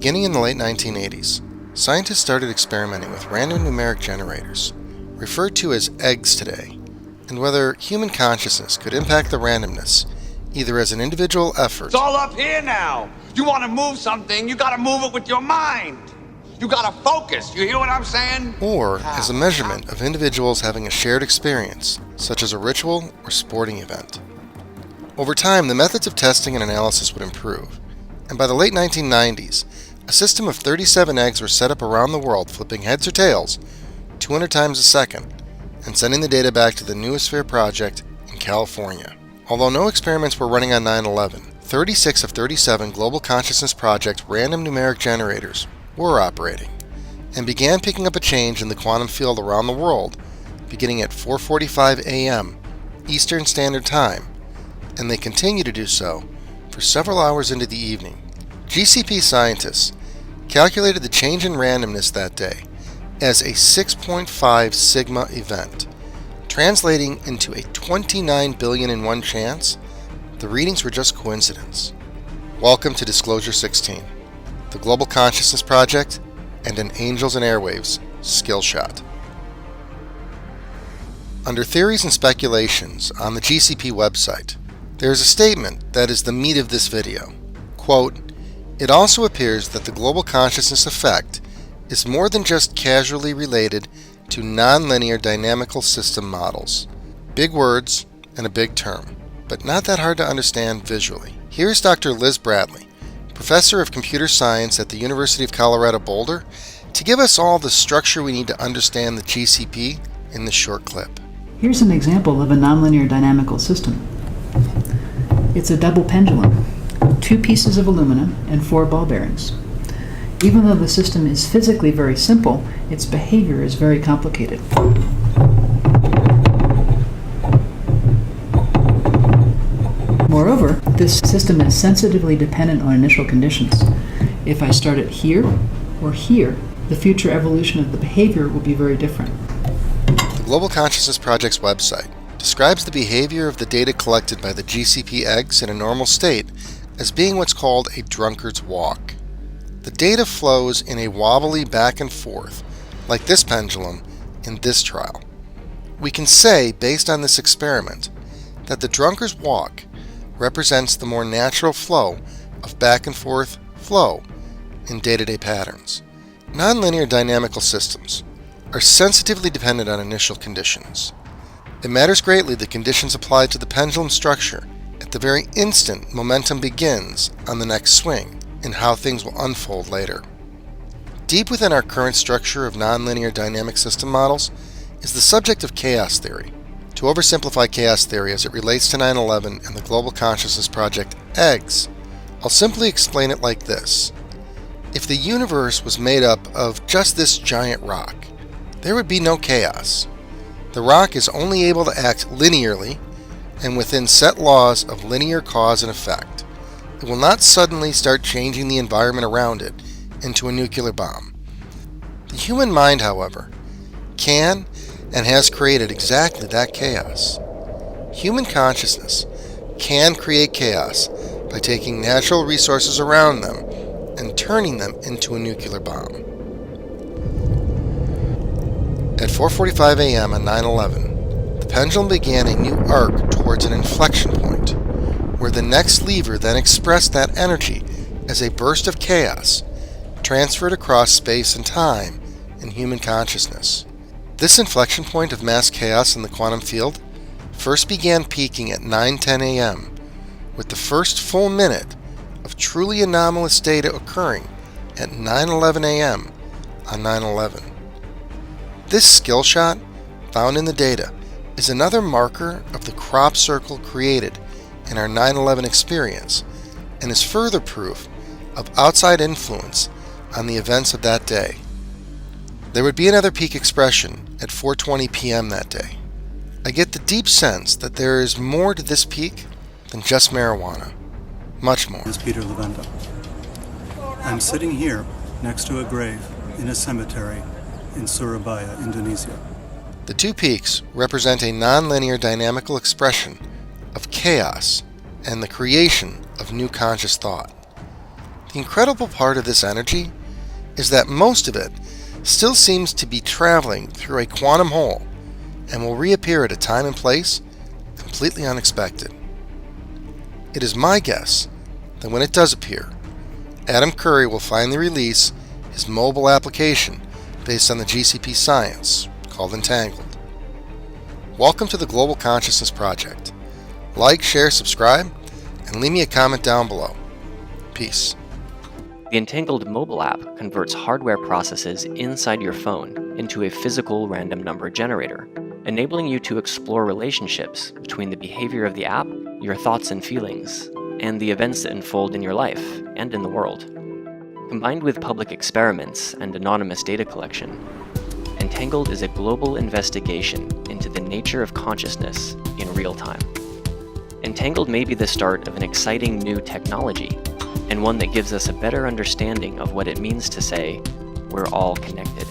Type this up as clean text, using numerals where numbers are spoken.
Beginning in the late 1980s, scientists started experimenting with random numeric generators, referred to as eggs today, and whether human consciousness could impact the randomness, either as an individual effort. It's all up here now. You want to move something, you got to move it with your mind. You got to focus. You hear what I'm saying? Or as a measurement of individuals having a shared experience, such as a ritual or sporting event. Over time, the methods of testing and analysis would improve, and by the late 1990s, a system of 37 eggs were set up around the world, flipping heads or tails 200 times a second, and sending the data back to the Noosphere Project in California. Although no experiments were running on 9/11, 36 of 37 Global Consciousness Project Random Numeric Generators were operating, and began picking up a change in the quantum field around the world, beginning at 4:45 a.m. Eastern Standard Time, and they continue to do so for several hours into the evening. GCP scientists calculated the change in randomness that day as a 6.5 sigma event, translating into a 29 billion in 1 chance. The readings were just coincidence. Welcome to Disclosure 16, the Global Consciousness Project, and an Angels and Airwaves Skillshot. Under Theories and Speculations on the GCP website, there is a statement that is the meat of this video. Quote, "It also appears that the global consciousness effect is more than just casually related to nonlinear dynamical system models." Big words and a big term, but not that hard to understand visually. Here's Dr. Liz Bradley, Professor of Computer Science at the University of Colorado Boulder, to give us all the structure we need to understand the GCP in this short clip. Here's an example of a nonlinear dynamical system. It's a double pendulum, 2 pieces of aluminum and 4 ball bearings. Even though the system is physically very simple, its behavior is very complicated. Moreover, this system is sensitively dependent on initial conditions. If I start it here or here, the future evolution of the behavior will be very different. The Global Consciousness Project's website describes the behavior of the data collected by the GCP eggs in a normal state as being what's called a drunkard's walk. The data flows in a wobbly back and forth, like this pendulum in this trial. We can say, based on this experiment, that the drunkard's walk represents the more natural flow of back and forth flow in day-to-day patterns. Nonlinear dynamical systems are sensitively dependent on initial conditions. It matters greatly the conditions applied to the pendulum structure at the very instant momentum begins on the next swing, and how things will unfold later. Deep within our current structure of nonlinear dynamic system models is the subject of chaos theory. To oversimplify chaos theory as it relates to 9/11 and the Global Consciousness Project eggs, I'll simply explain it like this. If the universe was made up of just this giant rock, there would be no chaos. The rock is only able to act linearly and within set laws of linear cause and effect. It will not suddenly start changing the environment around it into a nuclear bomb. The human mind, however, can and has created exactly that chaos. Human consciousness can create chaos by taking natural resources around them and turning them into a nuclear bomb. At 4:45 a.m. on 9/11, the pendulum began a new arc towards an inflection point, where the next lever then expressed that energy as a burst of chaos transferred across space and time in human consciousness. This inflection point of mass chaos in the quantum field first began peaking at 9:10 a.m., with the first full minute of truly anomalous data occurring at 9:11 a.m. on 9/11. This skill shot, found in the data, is another marker of the crop circle created in our 9/11 experience, and is further proof of outside influence on the events of that day. There would be another peak expression at 4:20 p.m. that day. I get the deep sense that there is more to this peak than just marijuana. Much more. Is Peter Lavenda. I'm sitting here next to a grave in a cemetery in Surabaya, Indonesia. The 2 peaks represent a nonlinear dynamical expression of chaos and the creation of new conscious thought. The incredible part of this energy is that most of it still seems to be traveling through a quantum hole and will reappear at a time and place completely unexpected. It is my guess that when it does appear, Adam Curry will finally release his mobile application based on the GCP science called Entangled. Welcome to the Global Consciousness Project. Like, share, subscribe, and leave me a comment down below. Peace. The Entangled mobile app converts hardware processes inside your phone into a physical random number generator, enabling you to explore relationships between the behavior of the app, your thoughts and feelings, and the events that unfold in your life and in the world. Combined with public experiments and anonymous data collection, Entangled is a global investigation into the nature of consciousness in real time. Entangled may be the start of an exciting new technology, and one that gives us a better understanding of what it means to say, we're all connected.